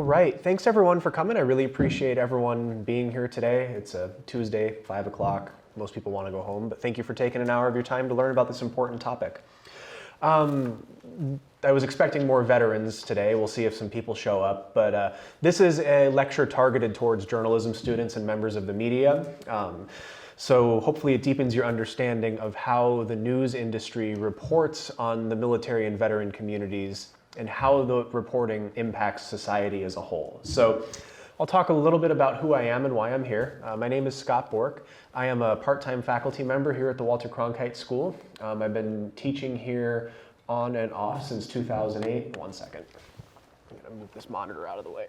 All right, thanks everyone for coming. I really appreciate everyone being here today. It's a Tuesday, 5 o'clock. Most people want to go home, but thank you for taking an hour of your time to learn about this important topic. I was expecting more veterans today. We'll see if some people show up, but this is a lecture targeted towards journalism students and members of the media. So hopefully it deepens your understanding of how the news industry reports on the military and veteran communities and how the reporting impacts society as a whole. So I'll talk a little bit about who I am and why I'm here. My name is Scott Bourque. I am a part-time faculty member here at the Walter Cronkite School. I've been teaching here on and off since 2008. One second. I'm gonna move this monitor out of the way.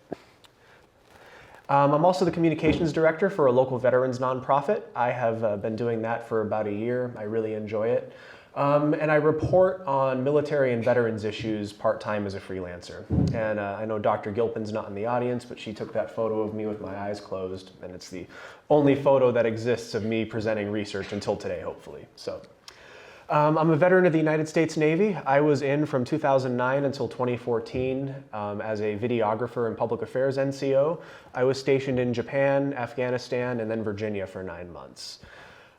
I'm also the communications director for a local veterans nonprofit. I have been doing that for about a year. I really enjoy it. And I report on military and veterans issues part-time as a freelancer. And I know Dr. Gilpin's not in the audience, but she took that photo of me with my eyes closed, and it's the only photo that exists of me presenting research until today, hopefully. So. I'm a veteran of the United States Navy. I was in from 2009 until 2014 as a videographer and public affairs NCO. I was stationed in Japan, Afghanistan, and then Virginia for 9 months.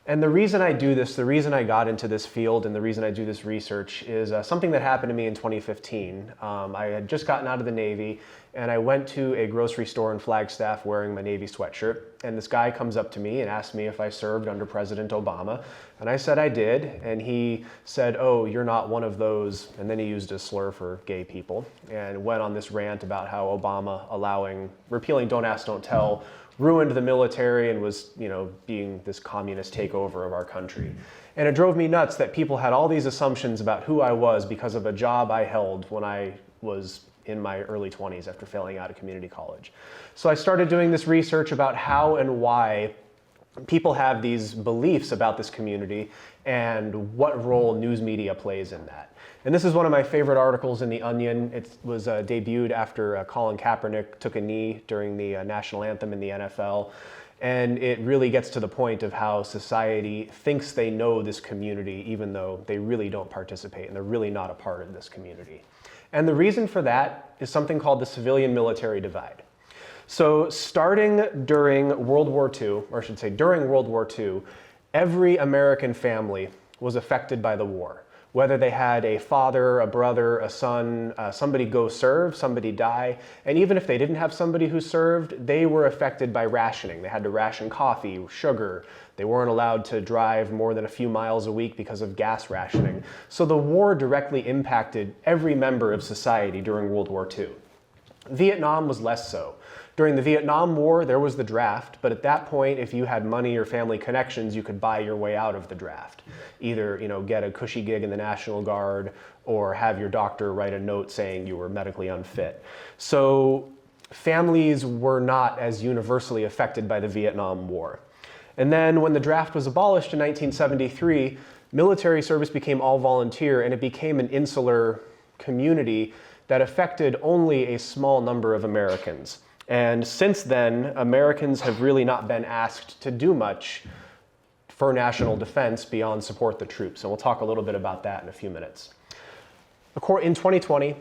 And the reason I do this, the reason I got into this field and the reason I do this research is something that happened to me in 2015. I had just gotten out of the Navy and I went to a grocery store in Flagstaff wearing my Navy sweatshirt. And this guy comes up to me and asked me if I served under President Obama. And I said I did. And he said, "Oh, you're not one of those." And then he used a slur for gay people and went on this rant about how Obama repealing Don't Ask, Don't Tell, ruined the military and was, being this communist takeover of our country. And it drove me nuts that people had all these assumptions about who I was because of a job I held when I was in my early 20s after failing out of community college. So I started doing this research about how and why people have these beliefs about this community and what role news media plays in that. And this is one of my favorite articles in The Onion. It was debuted after Colin Kaepernick took a knee during the national anthem in the NFL. And it really gets to the point of how society thinks they know this community, even though they really don't participate and they're really not a part of this community. And the reason for that is something called the civilian-military divide. So starting during World War II, or I should say during World War II, every American family was affected by the war. Whether they had a father, a brother, a son, somebody go serve, somebody die, and even if they didn't have somebody who served, they were affected by rationing. They had to ration coffee, sugar. They weren't allowed to drive more than a few miles a week because of gas rationing. So the war directly impacted every member of society during World War II. Vietnam was less so. During the Vietnam War, there was the draft, but at that point, if you had money or family connections, you could buy your way out of the draft. Either, get a cushy gig in the National Guard or have your doctor write a note saying you were medically unfit. So families were not as universally affected by the Vietnam War. And then when the draft was abolished in 1973, military service became all volunteer and it became an insular community that affected only a small number of Americans. And since then, Americans have really not been asked to do much for national defense beyond support the troops. And we'll talk a little bit about that in a few minutes. In 2020,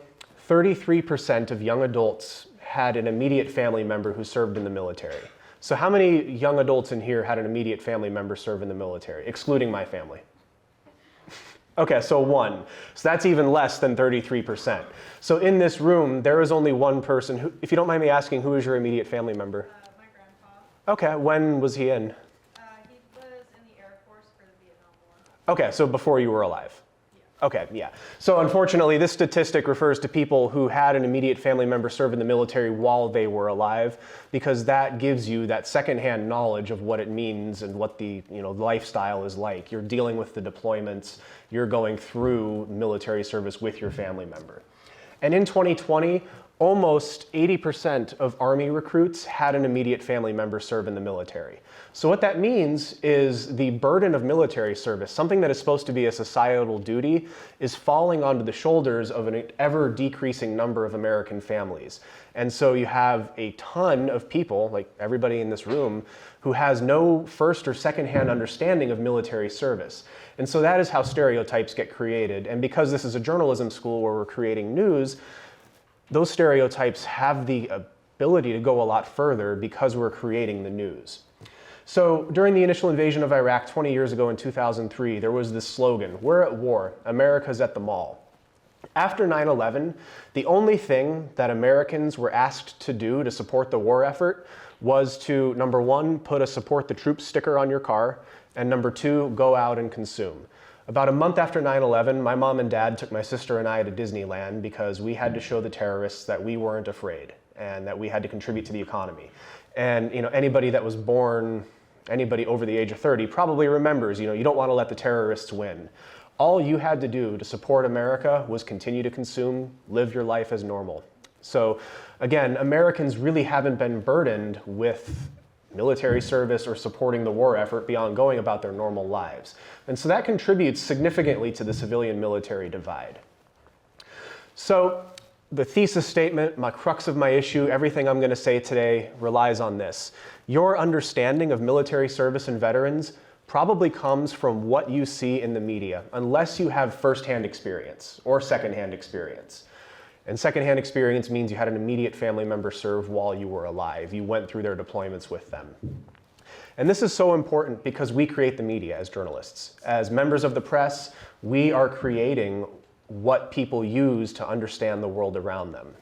33% of young adults had an immediate family member who served in the military. So how many young adults in here had an immediate family member serve in the military, excluding my family? Okay, so 1. So that's even less than 33%. So in this room, there is only one person who, if you don't mind me asking, who is your immediate family member? My grandpa. Okay, when was he in? He was in the Air Force for the Vietnam War. Okay, so before you were alive? Yeah. Okay, yeah. So unfortunately, this statistic refers to people who had an immediate family member serve in the military while they were alive, because that gives you that secondhand knowledge of what it means and what the lifestyle is like. You're dealing with the deployments, you're going through military service with your family member. And in 2020, almost 80% of Army recruits had an immediate family member serve in the military. So what that means is the burden of military service, something that is supposed to be a societal duty, is falling onto the shoulders of an ever-decreasing number of American families. And so you have a ton of people, like everybody in this room, who has no first or second-hand understanding of military service. And so that is how stereotypes get created. And because this is a journalism school where we're creating news, those stereotypes have the ability to go a lot further because we're creating the news. So during the initial invasion of Iraq 20 years ago in 2003, there was this slogan, "We're at war, America's at the mall." After 9/11, the only thing that Americans were asked to do to support the war effort was to, number one, put a support the troops sticker on your car, and number two, go out and consume. About a month after 9/11, my mom and dad took my sister and I to Disneyland because we had to show the terrorists that we weren't afraid and that we had to contribute to the economy. And anybody that was born, anybody over the age of 30 probably remembers, you don't want to let the terrorists win. All you had to do to support America was continue to consume, live your life as normal. So again, Americans really haven't been burdened with military service or supporting the war effort beyond going about their normal lives. And so that contributes significantly to the civilian-military divide. So the thesis statement, my crux of my issue, everything I'm going to say today relies on this. Your understanding of military service and veterans probably comes from what you see in the media, unless you have firsthand experience or secondhand experience. And secondhand experience means you had an immediate family member serve while you were alive. You went through their deployments with them. And this is so important because we create the media as journalists. As members of the press, we are creating what people use to understand the world around them.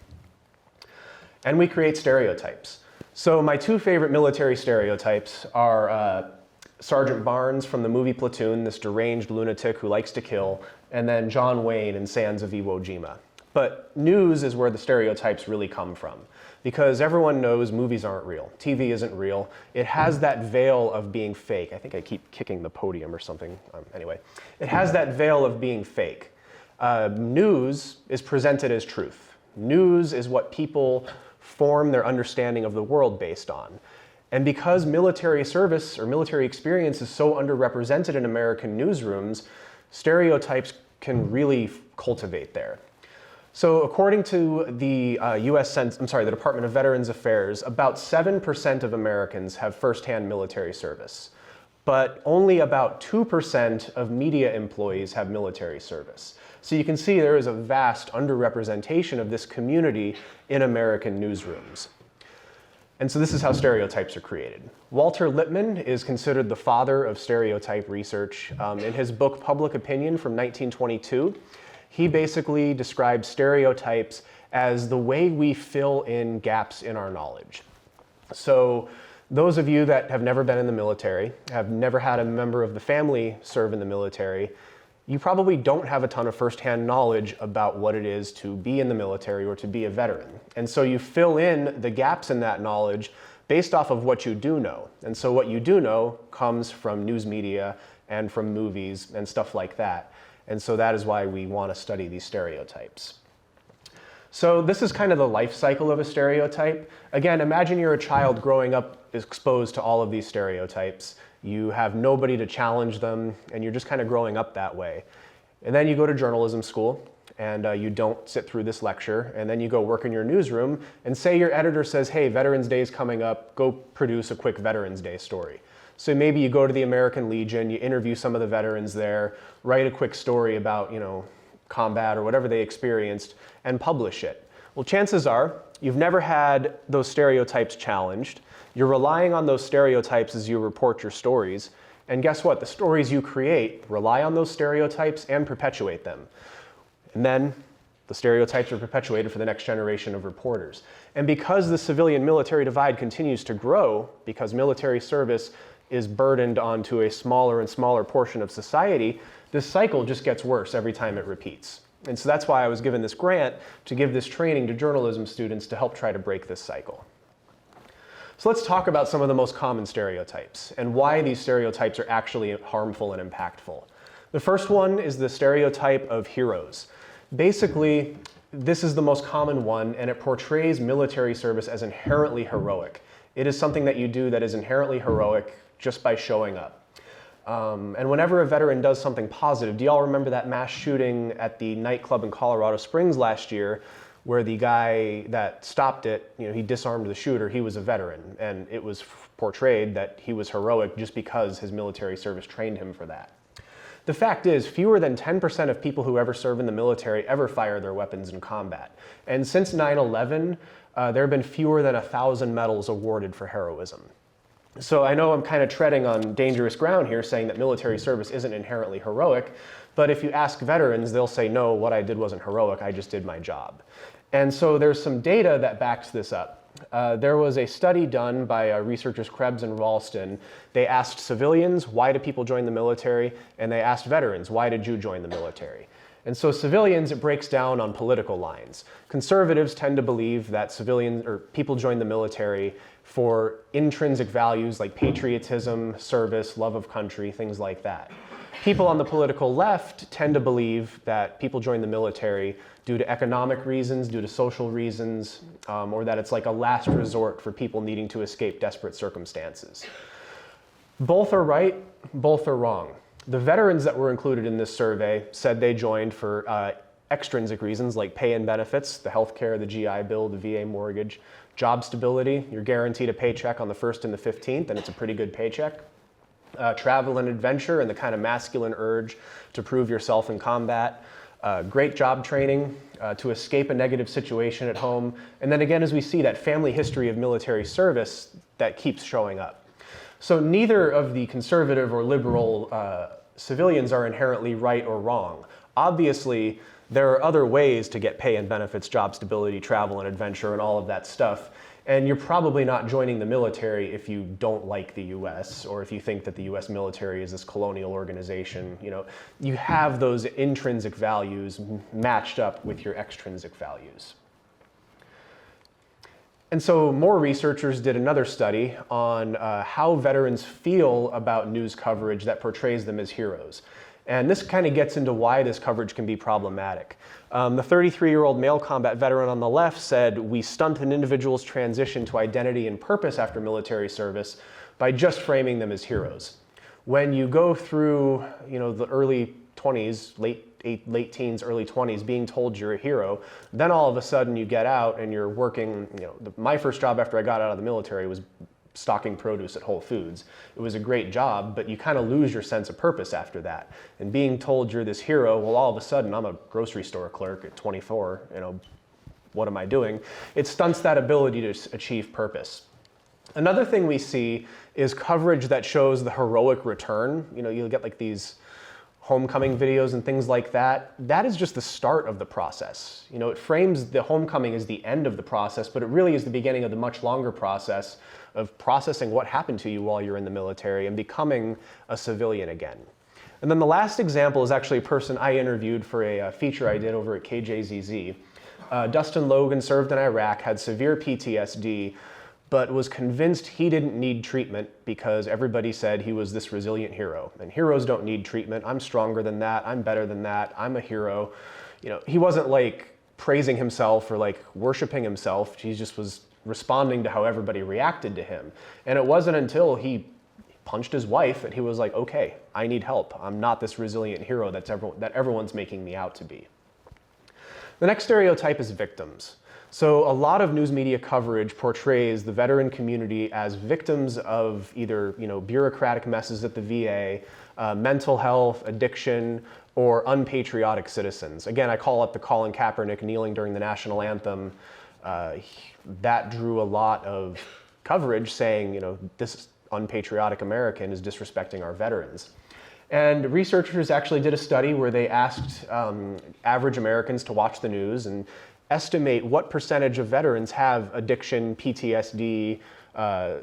And we create stereotypes. So my two favorite military stereotypes are Sergeant Barnes from the movie Platoon, this deranged lunatic who likes to kill, and then John Wayne in Sands of Iwo Jima. But news is where the stereotypes really come from, because everyone knows movies aren't real. TV isn't real. It has that veil of being fake. I think I keep kicking the podium or something. Anyway, it has that veil of being fake. News is presented as truth. News is what people form their understanding of the world based on. And because military service or military experience is so underrepresented in American newsrooms, stereotypes can really cultivate there. So according to the the Department of Veterans Affairs, about 7% of Americans have firsthand military service, but only about 2% of media employees have military service. So you can see there is a vast underrepresentation of this community in American newsrooms. And so this is how stereotypes are created. Walter Lippmann is considered the father of stereotype research. In his book, Public Opinion from 1922, he basically describes stereotypes as the way we fill in gaps in our knowledge. So those of you that have never been in the military, have never had a member of the family serve in the military, you probably don't have a ton of firsthand knowledge about what it is to be in the military or to be a veteran. And so you fill in the gaps in that knowledge based off of what you do know. And so what you do know comes from news media and from movies and stuff like that. And so that is why we want to study these stereotypes. So this is kind of the life cycle of a stereotype. Again, imagine you're a child growing up exposed to all of these stereotypes. You have nobody to challenge them, and you're just kind of growing up that way. And then you go to journalism school, and you don't sit through this lecture, and then you go work in your newsroom, and say your editor says, hey, Veterans Day is coming up, go produce a quick Veterans Day story. So maybe you go to the American Legion, you interview some of the veterans there, write a quick story about, combat or whatever they experienced, and publish it. Well, chances are you've never had those stereotypes challenged. You're relying on those stereotypes as you report your stories. And guess what? The stories you create rely on those stereotypes and perpetuate them. And then the stereotypes are perpetuated for the next generation of reporters. And because the civilian-military divide continues to grow, because military service is burdened onto a smaller and smaller portion of society, this cycle just gets worse every time it repeats. And so that's why I was given this grant to give this training to journalism students to help try to break this cycle. So let's talk about some of the most common stereotypes and why these stereotypes are actually harmful and impactful. The first one is the stereotype of heroes. Basically, this is the most common one, and it portrays military service as inherently heroic. It is something that you do that is inherently heroic just by showing up. And whenever a veteran does something positive, do y'all remember that mass shooting at the nightclub in Colorado Springs last year where the guy that stopped it, he disarmed the shooter, he was a veteran, and it was portrayed that he was heroic just because his military service trained him for that. The fact is, fewer than 10% of people who ever serve in the military ever fire their weapons in combat. And since 9/11, there have been fewer than 1,000 medals awarded for heroism. So I know I'm kind of treading on dangerous ground here saying that military service isn't inherently heroic, but if you ask veterans, they'll say, no, what I did wasn't heroic, I just did my job. And so there's some data that backs this up. There was a study done by researchers Krebs and Ralston. They asked civilians, why do people join the military? And they asked veterans, why did you join the military? And so civilians, it breaks down on political lines. Conservatives tend to believe that civilians or people join the military for intrinsic values like patriotism, service, love of country, things like that. People on the political left tend to believe that people join the military due to economic reasons, due to social reasons, or that it's like a last resort for people needing to escape desperate circumstances. Both are right, both are wrong. The veterans that were included in this survey said they joined for extrinsic reasons like pay and benefits, the health care, the GI Bill, the VA mortgage, job stability. You're guaranteed a paycheck on the 1st and the 15th, and it's a pretty good paycheck. Travel and adventure and the kind of masculine urge to prove yourself in combat. Great job training to escape a negative situation at home. And then again, as we see, that family history of military service that keeps showing up. So neither of the conservative or liberal civilians are inherently right or wrong. Obviously, there are other ways to get pay and benefits, job stability, travel and adventure, and all of that stuff. And you're probably not joining the military if you don't like the US or if you think that the US military is this colonial organization. You know, you have those intrinsic values matched up with your extrinsic values. And so more researchers did another study on how veterans feel about news coverage that portrays them as heroes. And this kind of gets into why this coverage can be problematic. The 33-year-old male combat veteran on the left said, we stunt an individual's transition to identity and purpose after military service by just framing them as heroes. When you go through, the early 20s, late teens, early 20s, being told you're a hero, then all of a sudden you get out and you're working, my first job after I got out of the military was stocking produce at Whole Foods. It was a great job, but you kind of lose your sense of purpose after that. And being told you're this hero, well, all of a sudden I'm a grocery store clerk at 24, what am I doing? It stunts that ability to achieve purpose. Another thing we see is coverage that shows the heroic return. You'll get like these homecoming videos and things like that. That is just the start of the process. It frames the homecoming as the end of the process, but it really is the beginning of the much longer process of processing what happened to you while you're in the military and becoming a civilian again. And then the last example is actually a person I interviewed for a feature I did over at KJZZ. Dustin Logan served in Iraq, had severe PTSD, but was convinced he didn't need treatment because everybody said he was this resilient hero. And heroes don't need treatment. I'm stronger than that. I'm better than that. I'm a hero. He wasn't like praising himself or like worshiping himself. He just was responding to how everybody reacted to him. And it wasn't until he punched his wife that he was like, okay, I need help. I'm not this resilient hero that everyone's making me out to be. The next stereotype is victims. So a lot of news media coverage portrays the veteran community as victims of either bureaucratic messes at the VA, mental health, addiction, or unpatriotic citizens. Again, I call it the Colin Kaepernick kneeling during the national anthem. That drew a lot of coverage saying, this unpatriotic American is disrespecting our veterans. And researchers actually did a study where they asked average Americans to watch the news and estimate what percentage of veterans have addiction, PTSD,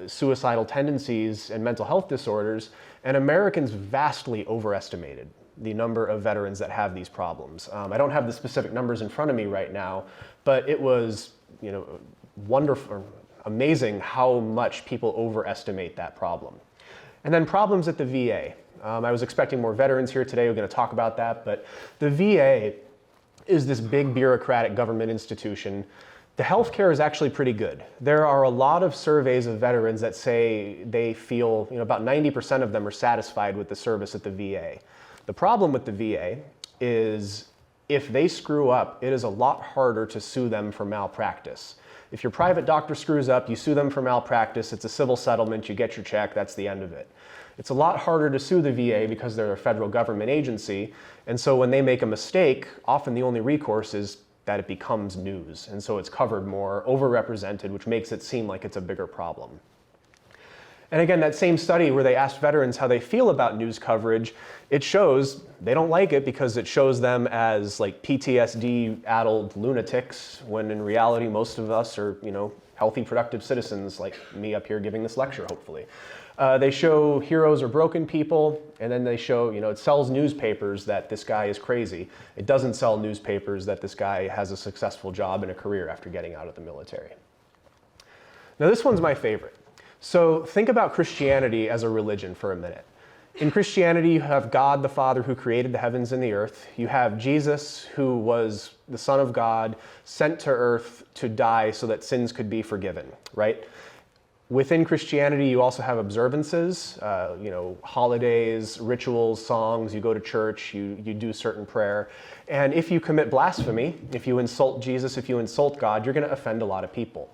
suicidal tendencies, and mental health disorders. And Americans vastly overestimated the number of veterans that have these problems. I don't have the specific numbers in front of me right now, but it was wonderful, amazing how much people overestimate that problem. And then problems at the VA. I was expecting more veterans here today. We're going to talk about that, but the VA is this big bureaucratic government institution. The healthcare is actually pretty good. There are a lot of surveys of veterans that say they feel, about 90% of them are satisfied with the service at the VA. The problem with the VA is if they screw up, it is a lot harder to sue them for malpractice. If your private doctor screws up, you sue them for malpractice, it's a civil settlement, you get your check, that's the end of it. It's a lot harder to sue the VA because they're a federal government agency, and so when they make a mistake, often the only recourse is that it becomes news, and so it's covered more, overrepresented, which makes it seem like it's a bigger problem. And again, that same study where they asked veterans how they feel about news coverage, it shows they don't like it because it shows them as like PTSD-addled lunatics, when in reality most of us are, healthy, productive citizens like me up here giving this lecture, hopefully. They show heroes are broken people, and then they show, it sells newspapers that this guy is crazy. It doesn't sell newspapers that this guy has a successful job and a career after getting out of the military. Now this one's my favorite. So think about Christianity as a religion for a minute. In Christianity, you have God the Father who created the heavens and the earth. You have Jesus, who was the Son of God, sent to earth to die so that sins could be forgiven, right? Within Christianity, you also have observances, holidays, rituals, songs, you go to church, you do certain prayer. And if you commit blasphemy, if you insult Jesus, if you insult God, you're going to offend a lot of people.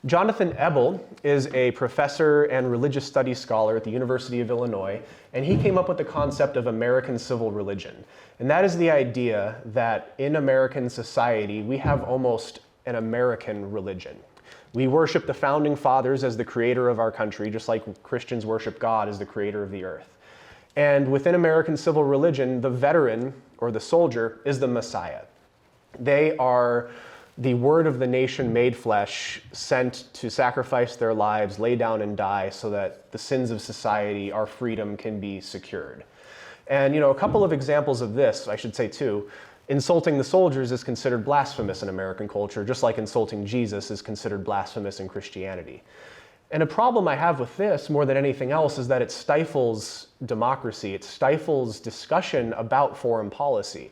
Jonathan Ebel is a professor and religious studies scholar at the University of Illinois, and he came up with the concept of American civil religion. And that is the idea that in American society, we have almost an American religion. We worship the founding fathers as the creator of our country, just like Christians worship God as the creator of the earth. And within American civil religion, the veteran, or the soldier, is the Messiah. They are the word of the nation made flesh, sent to sacrifice their lives, lay down and die so that the sins of society, our freedom, can be secured. And a couple of examples of this, I should say too, insulting the soldiers is considered blasphemous in American culture, just like insulting Jesus is considered blasphemous in Christianity. And a problem I have with this, more than anything else, is that it stifles democracy. It stifles discussion about foreign policy.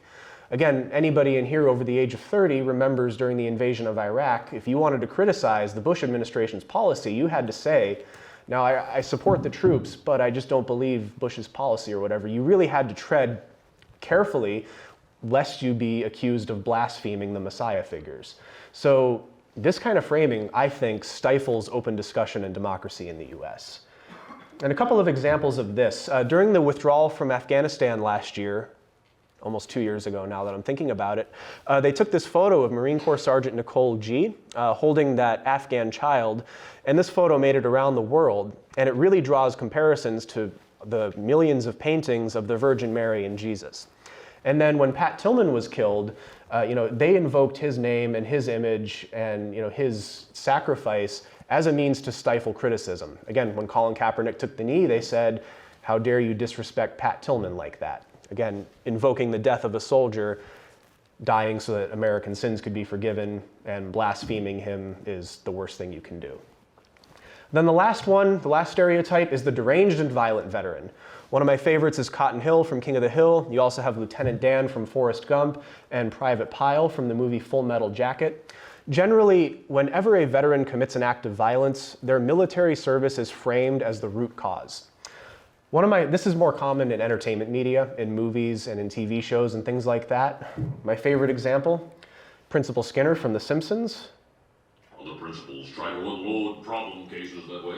Again, anybody in here over the age of 30 remembers during the invasion of Iraq, if you wanted to criticize the Bush administration's policy, you had to say, now I support the troops, but I just don't believe Bush's policy or whatever. You really had to tread carefully lest you be accused of blaspheming the Messiah figures. So this kind of framing, I think, stifles open discussion and democracy in the US. And a couple of examples of this. During the withdrawal from Afghanistan last year, almost 2 years ago now that I'm thinking about it, they took this photo of Marine Corps Sergeant Nicole G. Holding that Afghan child, and this photo made it around the world, and it really draws comparisons to the millions of paintings of the Virgin Mary and Jesus. And then when Pat Tillman was killed, they invoked his name and his image and his sacrifice as a means to stifle criticism. Again, when Colin Kaepernick took the knee, they said, "How dare you disrespect Pat Tillman like that?" Again, invoking the death of a soldier dying so that American sins could be forgiven, and blaspheming him is the worst thing you can do. Then the last stereotype is the deranged and violent veteran. One of my favorites is Cotton Hill from King of the Hill. You also have Lieutenant Dan from Forrest Gump and Private Pyle from the movie Full Metal Jacket. Generally, whenever a veteran commits an act of violence, their military service is framed as the root cause. This is more common in entertainment media, in movies and in TV shows and things like that. My favorite example, Principal Skinner from The Simpsons. All the principals try to unload problem cases that way.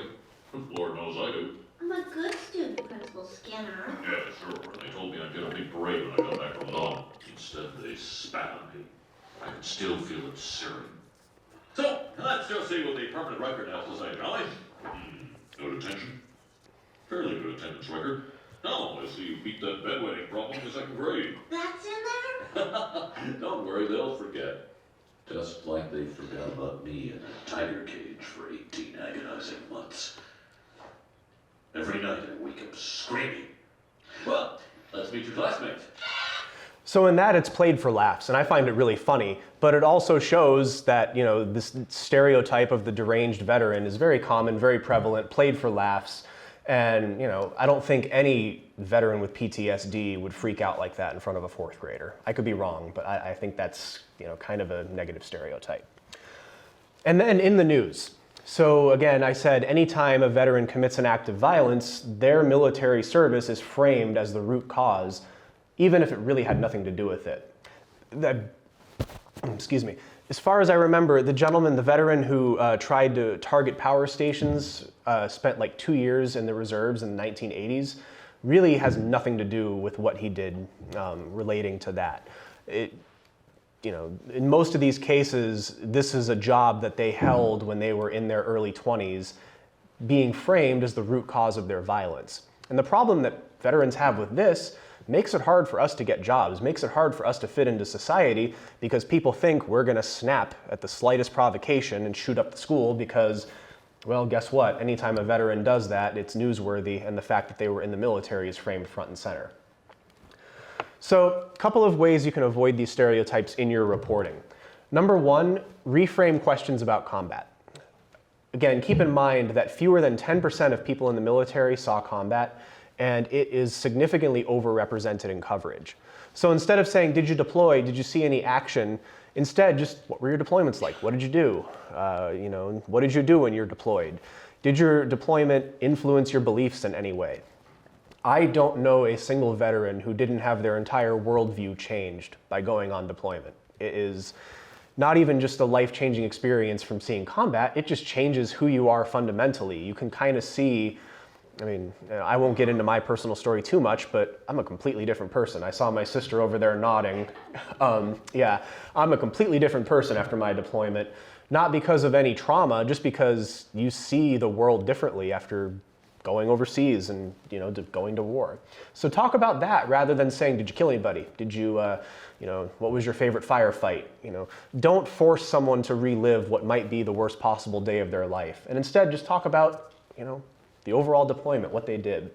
Lord knows I do. I'm a good student, Principal Skinner. Yeah, sure. They told me I'd get a big parade when I got back from Dawn. Instead, they spat on me. I can still feel it searing. So, let's just see what the permanent record has to say, shall we? No detention? Fairly good attendance record. No, I see you beat that bedwetting problem in the second grade. That's in there? Don't worry, they'll forget. Just like they forgot about me in a tiger cage for 18 agonizing months. Every night I wake up screaming. Well, let's meet your classmates. So in that, it's played for laughs, and I find it really funny, but it also shows that, this stereotype of the deranged veteran is very common, very prevalent, played for laughs. And, I don't think any veteran with PTSD would freak out like that in front of a fourth grader. I could be wrong, but I think that's, kind of a negative stereotype. And then in the news. So again, I said anytime a veteran commits an act of violence, their military service is framed as the root cause, even if it really had nothing to do with it. Excuse me. as far as I remember, the gentleman, the veteran who tried to target power stations, spent like 2 years in the reserves in the 1980s, really has nothing to do with what he did relating to that. In most of these cases, this is a job that they held when they were in their early 20s, being framed as the root cause of their violence. And the problem that veterans have with this makes it hard for us to get jobs, makes it hard for us to fit into society, because people think we're going to snap at the slightest provocation and shoot up the school because, well, guess what? Anytime a veteran does that, it's newsworthy, and the fact that they were in the military is framed front and center. So, a couple of ways you can avoid these stereotypes in your reporting. Number one, reframe questions about combat. Again, keep in mind that fewer than 10% of people in the military saw combat, and it is significantly overrepresented in coverage. So instead of saying, did you deploy, did you see any action, instead just, what were your deployments like? What did you do? What did you do when you're deployed? Did your deployment influence your beliefs in any way? I don't know a single veteran who didn't have their entire worldview changed by going on deployment. It is not even just a life-changing experience from seeing combat, it just changes who you are fundamentally. You can kind of see, I won't get into my personal story too much, but I'm a completely different person. I saw my sister over there nodding. Yeah, I'm a completely different person after my deployment, not because of any trauma, just because you see the world differently after going overseas and going to war. So talk about that rather than saying, did you kill anybody? Did you, what was your favorite firefight? Don't force someone to relive what might be the worst possible day of their life. And instead just talk about, the overall deployment, what they did.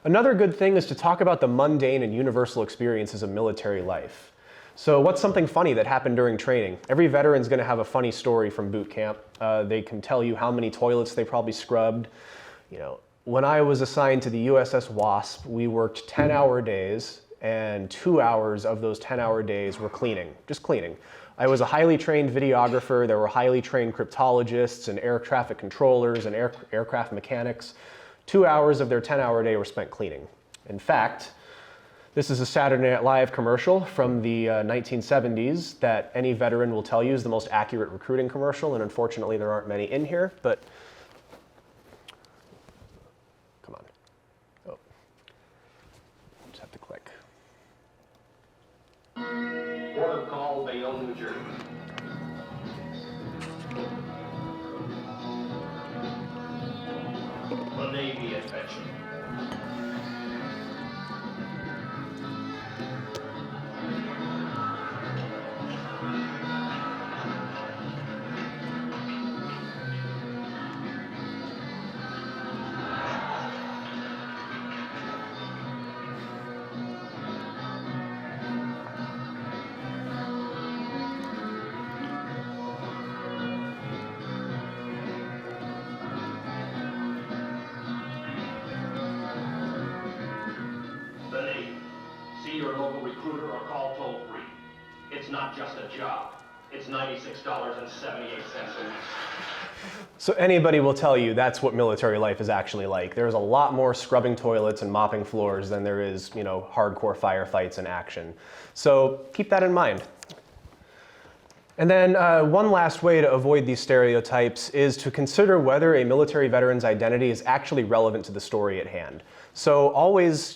Another good thing is to talk about the mundane and universal experiences of military life. So what's something funny that happened during training? Every veteran's going to have a funny story from boot camp. They can tell you how many toilets they probably scrubbed. When I was assigned to the USS Wasp, we worked 10-hour days, and 2 hours of those 10-hour days were cleaning, just cleaning. I was a highly trained videographer. There were highly trained cryptologists and air traffic controllers and aircraft mechanics. 2 hours of their 10-hour day were spent cleaning. In fact, this is a Saturday Night Live commercial from the 1970s that any veteran will tell you is the most accurate recruiting commercial, and unfortunately there aren't many in here, but come on. Oh, just have to click. Port of call, Bayonne, New Jersey. The Navy Adventure. The Navy. See your local recruiter or call toll free. It's not just a job. It's $96.78 a week. So anybody will tell you that's what military life is actually like. There's a lot more scrubbing toilets and mopping floors than there is, hardcore firefights and action. So keep that in mind. And then one last way to avoid these stereotypes is to consider whether a military veteran's identity is actually relevant to the story at hand. So always,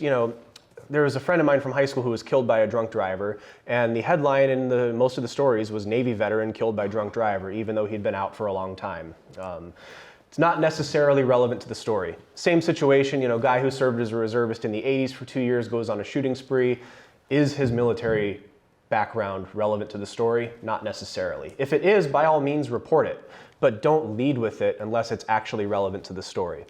there was a friend of mine from high school who was killed by a drunk driver, and the headline in most of the stories was Navy veteran killed by drunk driver, even though he'd been out for a long time. It's not necessarily relevant to the story. Same situation, guy who served as a reservist in the 80s for 2 years goes on a shooting spree. Is his military background relevant to the story? Not necessarily. If it is, by all means report it, but don't lead with it unless it's actually relevant to the story.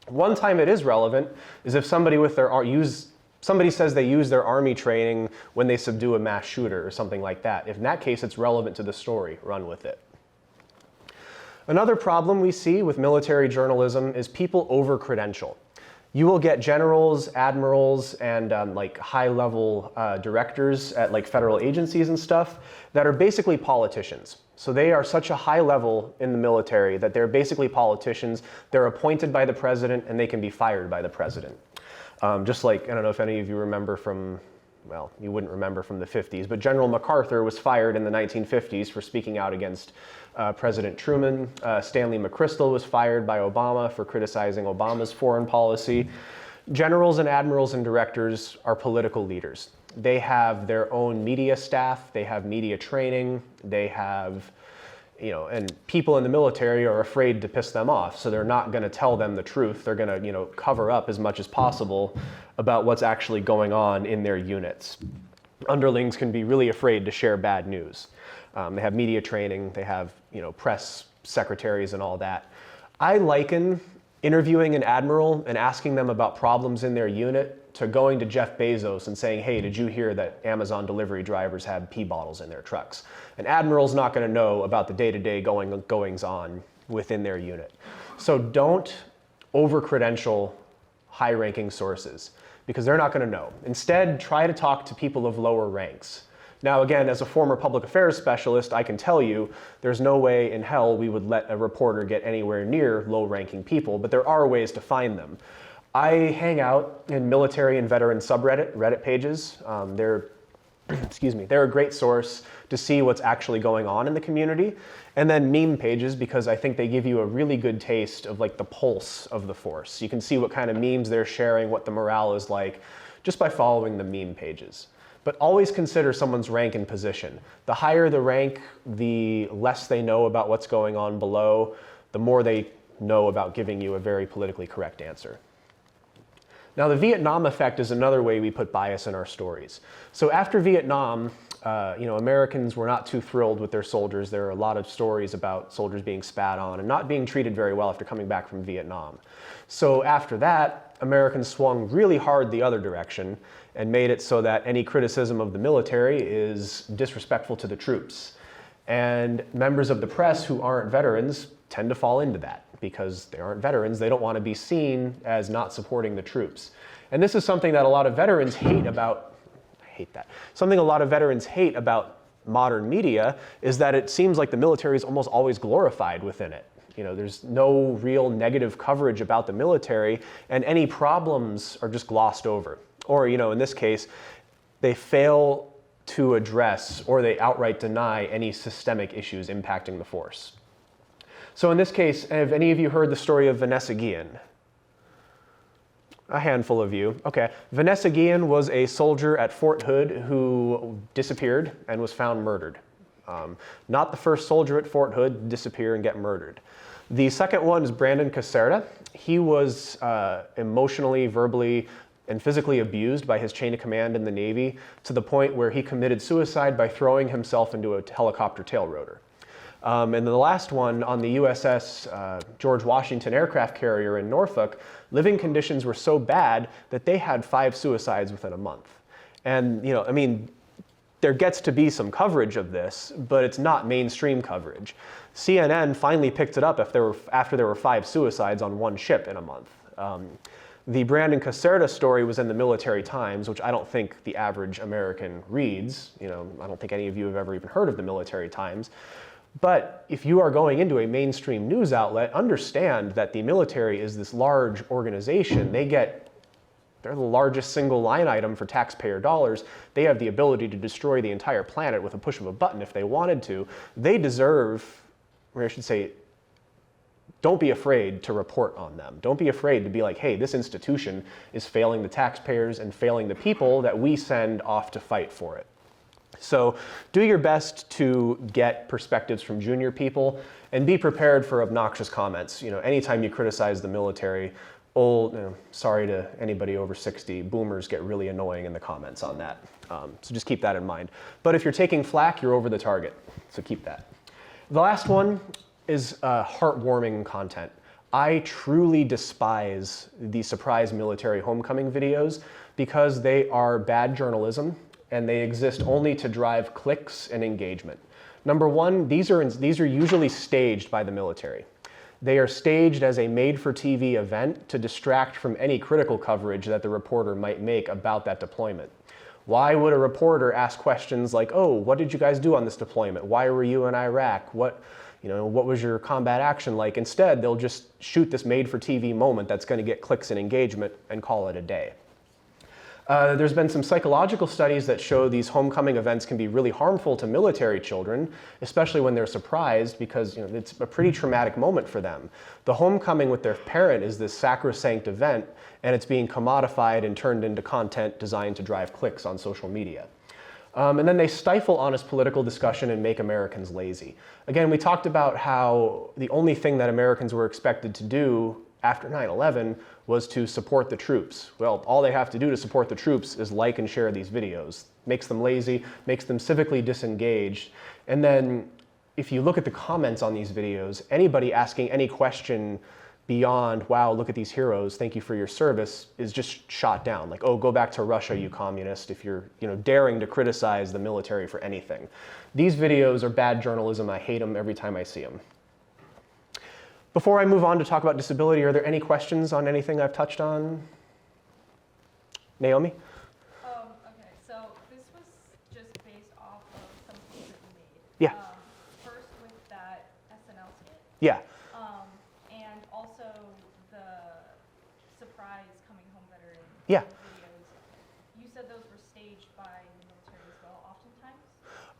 One time it is relevant is if somebody says they use their army training when they subdue a mass shooter or something like that. If in that case it's relevant to the story, run with it. Another problem we see with military journalism is people over-credential. You will get generals, admirals, and high-level directors at federal agencies and stuff that are basically politicians. So they are such a high level in the military that they're basically politicians. They're appointed by the president and they can be fired by the president. Just like, I don't know if any of you remember from well, you wouldn't remember from the 50s, but General MacArthur was fired in the 1950s for speaking out against President Truman. Stanley McChrystal was fired by Obama for criticizing Obama's foreign policy. Generals and admirals and directors are political leaders. They have their own media staff, they have media training, they have, and people in the military are afraid to piss them off, so they're not going to tell them the truth. They're going to, cover up as much as possible about what's actually going on in their units. Underlings can be really afraid to share bad news. They have media training, they have, press secretaries and all that. I liken interviewing an admiral and asking them about problems in their unit to going to Jeff Bezos and saying, hey, did you hear that Amazon delivery drivers have pee bottles in their trucks? An admiral's not going to know about the day-to-day goings-on within their unit. So don't over-credential high-ranking sources because they're not going to know. Instead, try to talk to people of lower ranks. Now, again, as a former public affairs specialist, I can tell you there's no way in hell we would let a reporter get anywhere near low-ranking people, but there are ways to find them. I hang out in military and veteran Reddit pages. They're a great source to see what's actually going on in the community. And then meme pages, because I think they give you a really good taste of like the pulse of the force. You can see what kind of memes they're sharing, what the morale is like, just by following the meme pages. But always consider someone's rank and position. The higher the rank, the less they know about what's going on below, the more they know about giving you a very politically correct answer. Now, the Vietnam effect is another way we put bias in our stories. So after Vietnam, Americans were not too thrilled with their soldiers. There are a lot of stories about soldiers being spat on and not being treated very well after coming back from Vietnam. So after that, Americans swung really hard the other direction and made it so that any criticism of the military is disrespectful to the troops. And members of the press who aren't veterans tend to fall into that because they aren't veterans. They don't want to be seen as not supporting the troops. And this is something that a lot of veterans hate about, something a lot of veterans hate about modern media is that it seems like the military is almost always glorified within it. There's no real negative coverage about the military, and any problems are just glossed over. Or, in this case, they fail to address or they outright deny any systemic issues impacting the force. So in this case, have any of you heard the story of Vanessa Guillen? A handful of you. Okay. Vanessa Guillen was a soldier at Fort Hood who disappeared and was found murdered. Not the first soldier at Fort Hood to disappear and get murdered. The second one is Brandon Caserta. He was emotionally, verbally, and physically abused by his chain of command in the Navy to the point where he committed suicide by throwing himself into a helicopter tail rotor. And then the last one on the USS George Washington aircraft carrier in Norfolk, living conditions were so bad that they had 5 suicides within a month. And, there gets to be some coverage of this, but it's not mainstream coverage. CNN finally picked it up after there were 5 suicides on one ship in a month. The Brandon Caserta story was in the Military Times, which I don't think the average American reads. I don't think any of you have ever even heard of the Military Times. But if you are going into a mainstream news outlet, understand that the military is this large organization. They're the largest single line item for taxpayer dollars. They have the ability to destroy the entire planet with a push of a button if they wanted to. They deserve, or I should say, don't be afraid to report on them. Don't be afraid to be like, hey, this institution is failing the taxpayers and failing the people that we send off to fight for it. So do your best to get perspectives from junior people and be prepared for obnoxious comments. Anytime you criticize the military, sorry to anybody over 60, boomers get really annoying in the comments on that. So just keep that in mind. But if you're taking flack, you're over the target. So keep that. The last one is heartwarming content. I truly despise the surprise military homecoming videos because they are bad journalism and they exist only to drive clicks and engagement. Number one, these are usually staged by the military. They are staged as a made-for-TV event to distract from any critical coverage that the reporter might make about that deployment. Why would a reporter ask questions like, oh, what did you guys do on this deployment? Why were you in Iraq? What was your combat action like? Instead, they'll just shoot this made-for-TV moment that's going to get clicks and engagement and call it a day. There's been some psychological studies that show these homecoming events can be really harmful to military children, especially when they're surprised, because it's a pretty traumatic moment for them. The homecoming with their parent is this sacrosanct event, and it's being commodified and turned into content designed to drive clicks on social media. And then they stifle honest political discussion and make Americans lazy. Again, we talked about how the only thing that Americans were expected to do after 9/11 was to support the troops. Well, all they have to do to support the troops is like and share these videos. Makes them lazy, makes them civically disengaged. And then if you look at the comments on these videos, anybody asking any question beyond, wow, look at these heroes, thank you for your service, is just shot down. Like, oh, go back to Russia, you communist, if you're daring to criticize the military for anything. These videos are bad journalism. I hate them every time I see them. Before I move on to talk about disability, are there any questions on anything I've touched on? Naomi? Okay, so this was just based off of some things that you made. Yeah. First with that SNL skit. Yeah. And also the surprise coming home veteran Yeah. videos. You said those were staged by the military as well, oftentimes?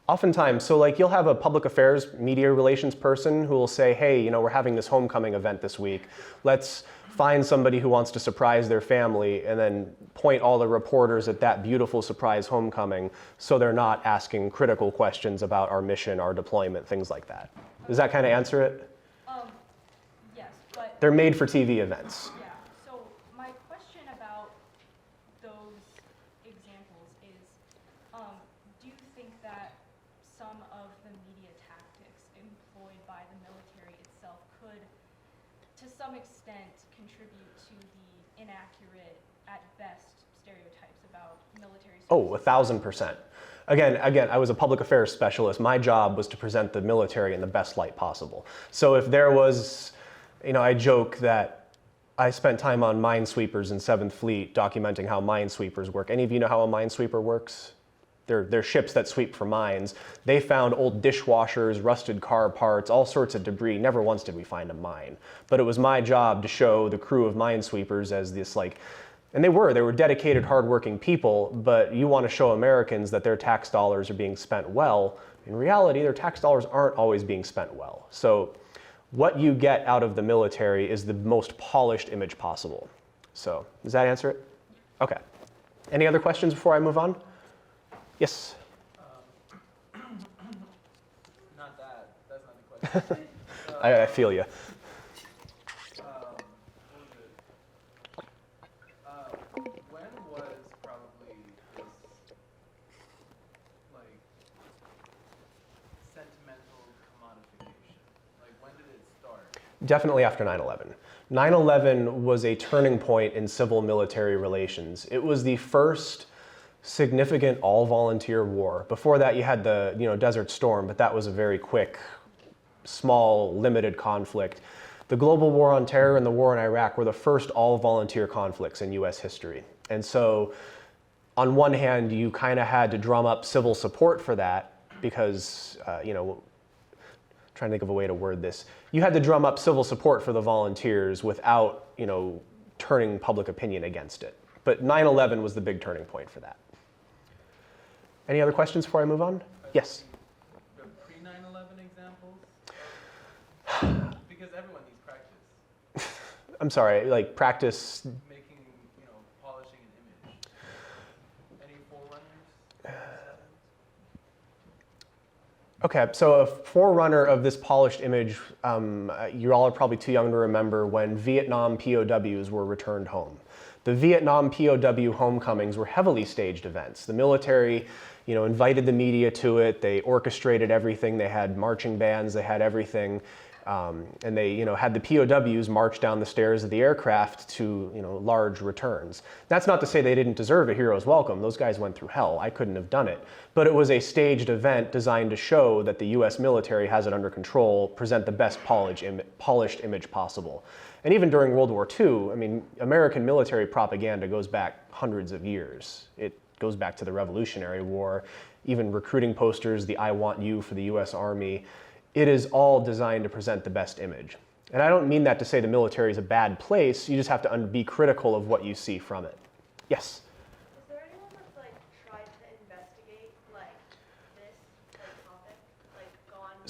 Oftentimes, so like you'll have a public affairs media relations person who will say, hey, we're having this homecoming event this week. Let's find somebody who wants to surprise their family and then point all the reporters at that beautiful surprise homecoming so they're not asking critical questions about our mission, our deployment, things like that. Does that kind of answer it? Yes, but They're made for TV events. yeah. So my question about those examples is, do you think that some of the media tactics employed by the military itself could, to some extent, contribute to the inaccurate, at best, stereotypes about military service? Oh, 1,000%. Again, I was a public affairs specialist. My job was to present the military in the best light possible. So if there was, I joke that I spent time on minesweepers in 7th Fleet documenting how minesweepers work. Any of you know how a minesweeper works? They're ships that sweep for mines. They found old dishwashers, rusted car parts, all sorts of debris. Never once did we find a mine. But it was my job to show the crew of minesweepers as this and they were dedicated, hardworking people, but you want to show Americans that their tax dollars are being spent well. In reality, their tax dollars aren't always being spent well. So what you get out of the military is the most polished image possible. So does that answer it? Okay. Any other questions before I move on? Yes? Not that. That's not the question. I feel you. When was probably this, sentimental commodification? When did it start? Definitely after 9/11. 9/11 was a turning point in civil-military relations. It was the first significant all-volunteer war. Before that, you had the Desert Storm, but that was a very quick, small, limited conflict. The global war on terror and the war in Iraq were the first all-volunteer conflicts in U.S. history. And so, on one hand, you kind of had to drum up civil support for that because, trying to think of a way to word this. You had to drum up civil support for the volunteers without, turning public opinion against it. But 9/11 was the big turning point for that. Any other questions before I move on? Yes? The pre-9/11 examples? Because everyone needs practice. I'm sorry, practice. Making, polishing an image. Any forerunners? Okay, so a forerunner of this polished image, you all are probably too young to remember when Vietnam POWs were returned home. The Vietnam POW homecomings were heavily staged events. The military, invited the media to it. They orchestrated everything. They had marching bands. They had everything. And they, had the POWs march down the stairs of the aircraft to, large returns. That's not to say they didn't deserve a hero's welcome. Those guys went through hell. I couldn't have done it. But it was a staged event designed to show that the U.S. military has it under control, present the best polished image possible. And even during World War II, American military propaganda goes back hundreds of years. It goes back to the Revolutionary War, even recruiting posters, the I want you for the U.S. Army. It is all designed to present the best image. And I don't mean that to say the military is a bad place, you just have to be critical of what you see from it. Yes? Was there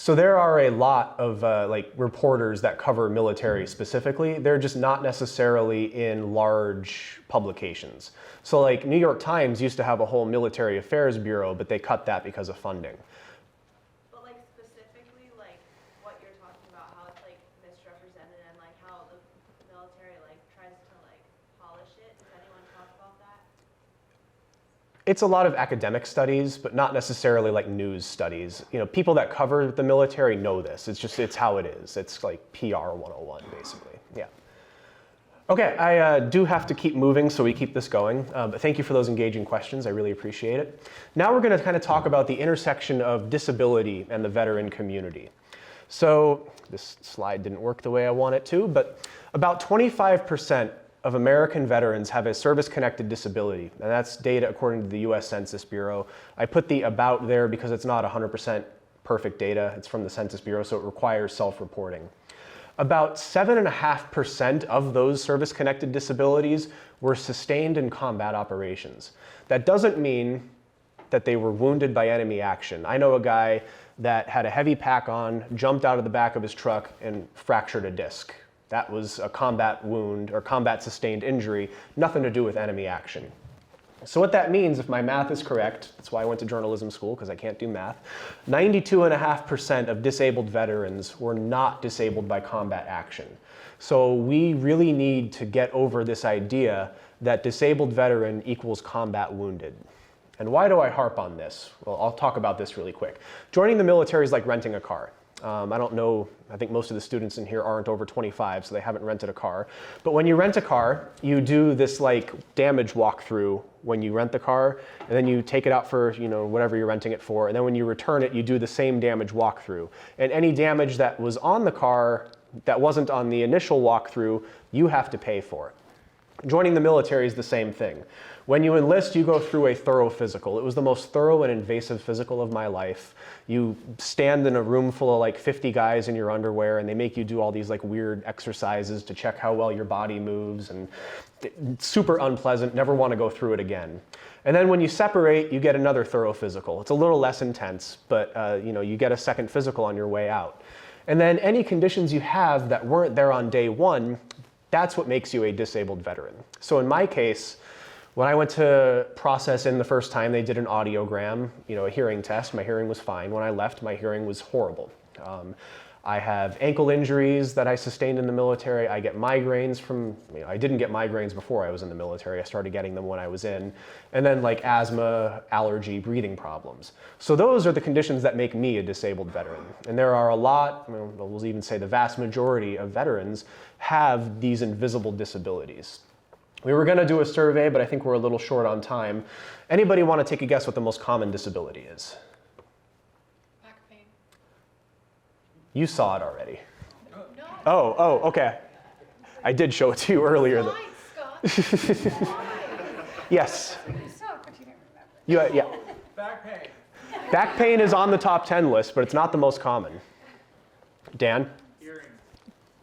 So there are a lot of like reporters that cover military specifically. They're just not necessarily in large publications. So like New York Times used to have a whole military affairs bureau, but they cut that because of funding. But like specifically like what you're talking about, how it's like misrepresented and like how the military like tries to like polish it. Does anyone talk about that? It's a lot of academic studies, but not necessarily like news studies. You know, people that cover the military know this. It's how it is. It's like PR 101, basically. Yeah. Okay, I do have to keep moving, so we keep this going. But thank you for those engaging questions. I really appreciate it. Now we're going to kind of talk about the intersection of disability and the veteran community. So this slide didn't work the way I want it to, but about 25% of American veterans have a service-connected disability, and that's data according to the US Census Bureau. I put the about there because it's not 100% perfect data. It's from the Census Bureau, so it requires self-reporting. About 7.5% of those service-connected disabilities were sustained in combat operations. That doesn't mean that they were wounded by enemy action. I know a guy that had a heavy pack on, jumped out of the back of his truck, and fractured a disc. That was a combat wound or combat sustained injury, nothing to do with enemy action. So what that means, if my math is correct, that's why I went to journalism school, because I can't do math, 92.5% of disabled veterans were not disabled by combat action. So we really need to get over this idea that disabled veteran equals combat wounded. And why do I harp on this? Well, I'll talk about this really quick. Joining the military is like renting a car. I don't know, I think most of the students in here aren't over 25, so they haven't rented a car. But when you rent a car, you do this like damage walkthrough when you rent the car, and then you take it out for, you know, whatever you're renting it for, and then when you return it, you do the same damage walkthrough. And any damage that was on the car that wasn't on the initial walkthrough, you have to pay for. Joining the military is the same thing. When you enlist, you go through a thorough physical. It was the most thorough and invasive physical of my life. You stand in a room full of like 50 guys in your underwear, and they make you do all these like weird exercises to check how well your body moves, and it's super unpleasant, never want to go through it again. And then when you separate, you get another thorough physical. It's a little less intense, but you know, you get a second physical on your way out. And then any conditions you have that weren't there on day one, that's what makes you a disabled veteran. So in my case, when I went to process in the first time, they did an audiogram, you know, a hearing test. My hearing was fine. When I left, my hearing was horrible. I have ankle injuries that I sustained in the military. I get migraines from, you know, I didn't get migraines before I was in the military. I started getting them when I was in. And then like asthma, allergy, breathing problems. So those are the conditions that make me a disabled veteran. And there are a lot, we'll even say the vast majority of veterans have these invisible disabilities. We were gonna do a survey, but I think we're a little short on time. Anybody want to take a guess what the most common disability is? Back pain. You saw it already. No. Oh, okay. I did show it to you earlier. Fine, Scott. Yes. You suck, but you didn't remember. Yeah. Back pain. Back pain is on the top 10 list, but it's not the most common. Dan? Hearing.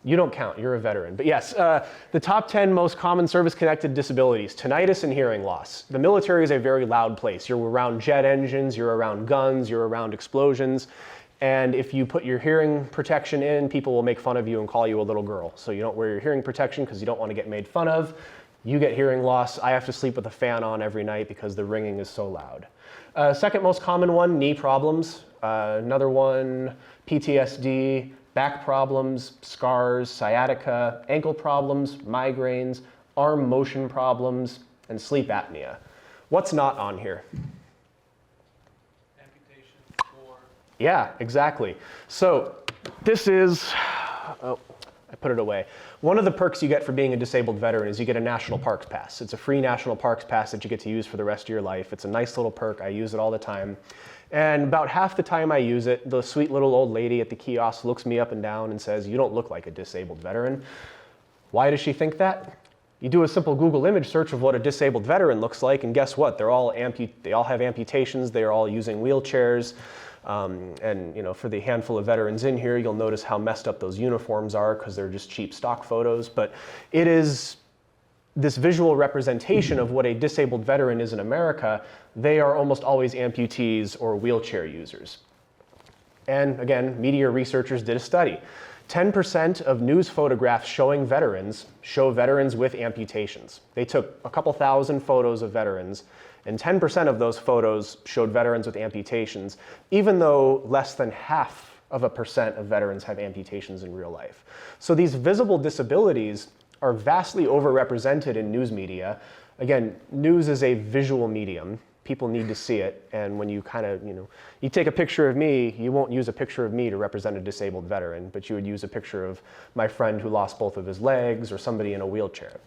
You don't count, you're a veteran. But yes, the top 10 most common service-connected disabilities, tinnitus and hearing loss. The military is a very loud place. You're around jet engines, you're around guns, you're around explosions. And if you put your hearing protection in, people will make fun of you and call you a little girl. So you don't wear your hearing protection because you don't want to get made fun of. You get hearing loss. I have to sleep with a fan on every night because the ringing is so loud. Second most common one, knee problems. Another one, PTSD, back problems, scars, sciatica, ankle problems, migraines, arm motion problems, and sleep apnea. What's not on here? Amputation. Or. Yeah, exactly. So this is, oh, I put it away. One of the perks you get for being a disabled veteran is you get a National Parks Pass. It's a free National Parks Pass that you get to use for the rest of your life. It's a nice little perk. I use it all the time. And about half the time I use it, the sweet little old lady at the kiosk looks me up and down and says, "You don't look like a disabled veteran." Why does she think that? You do a simple Google image search of what a disabled veteran looks like, and guess what? They all have amputations. They're all using wheelchairs. And you know, for the handful of veterans in here, you'll notice how messed up those uniforms are because they're just cheap stock photos. But it is this visual representation of what a disabled veteran is in America. They are almost always amputees or wheelchair users. And again, media researchers did a study. 10% of news photographs showing veterans show veterans with amputations. They took a couple thousand photos of veterans, and 10% of those photos showed veterans with amputations, even though less than half of a percent of veterans have amputations in real life. So these visible disabilities are vastly overrepresented in news media. Again, news is a visual medium. People need to see it, and when you you take a picture of me, you won't use a picture of me to represent a disabled veteran, but you would use a picture of my friend who lost both of his legs or somebody in a wheelchair.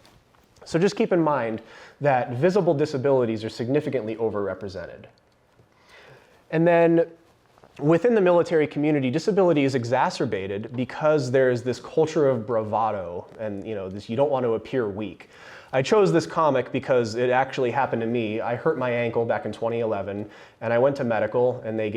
So just keep in mind that visible disabilities are significantly overrepresented. And then within the military community, disability is exacerbated because there's this culture of bravado and this you don't want to appear weak. I chose this comic because it actually happened to me. I hurt my ankle back in 2011, and I went to medical, and they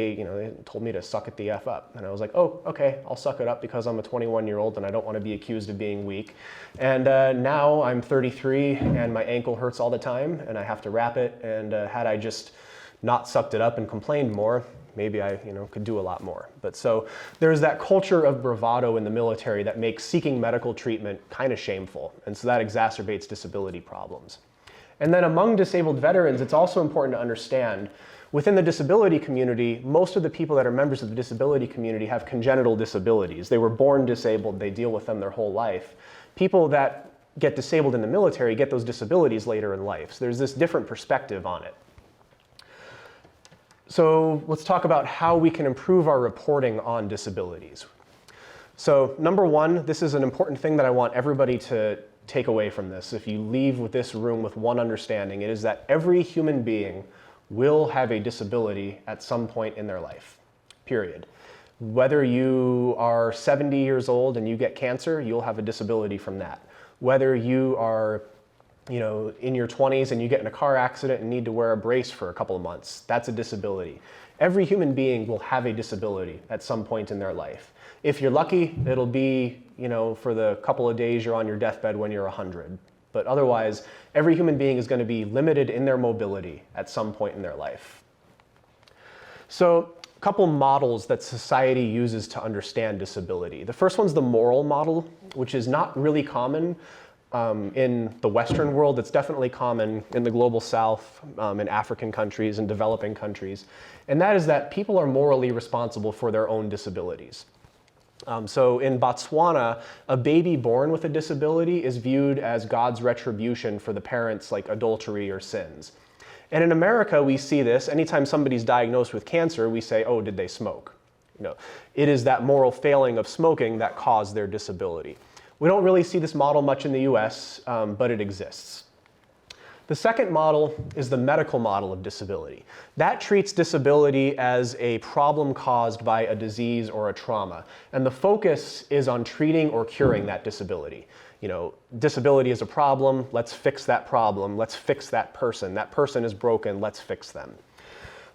told me to suck it the F up. And I was like, oh, okay, I'll suck it up because I'm a 21-year-old and I don't want to be accused of being weak. And now I'm 33, and my ankle hurts all the time, and I have to wrap it. And had I just not sucked it up and complained more, maybe I could do a lot more. But so there's that culture of bravado in the military that makes seeking medical treatment kind of shameful. And so that exacerbates disability problems. And then among disabled veterans, it's also important to understand within the disability community, most of the people that are members of the disability community have congenital disabilities. They were born disabled, they deal with them their whole life. People that get disabled in the military get those disabilities later in life. So there's this different perspective on it. So let's talk about how we can improve our reporting on disabilities. So number one, this is an important thing that I want everybody to take away from this. If you leave with this room with one understanding, it is that every human being will have a disability at some point in their life, period. Whether you are 70 years old and you get cancer, you'll have a disability from that. Whether you are in your 20s and you get in a car accident and need to wear a brace for a couple of months, that's a disability. Every human being will have a disability at some point in their life. If you're lucky, it'll be, for the couple of days you're on your deathbed when you're 100. But otherwise, every human being is going to be limited in their mobility at some point in their life. So a couple models that society uses to understand disability. The first one's the moral model, which is not really common in the Western world. It's definitely common in the global South, in African countries and developing countries. And that is that people are morally responsible for their own disabilities. So in Botswana, a baby born with a disability is viewed as God's retribution for the parents' adultery or sins. And in America, we see this. Anytime somebody's diagnosed with cancer, we say, oh, did they smoke? It is that moral failing of smoking that caused their disability. We don't really see this model much in the US, but it exists. The second model is the medical model of disability. That treats disability as a problem caused by a disease or a trauma. And the focus is on treating or curing that disability. Disability is a problem, let's fix that problem, let's fix that person. That person is broken, let's fix them.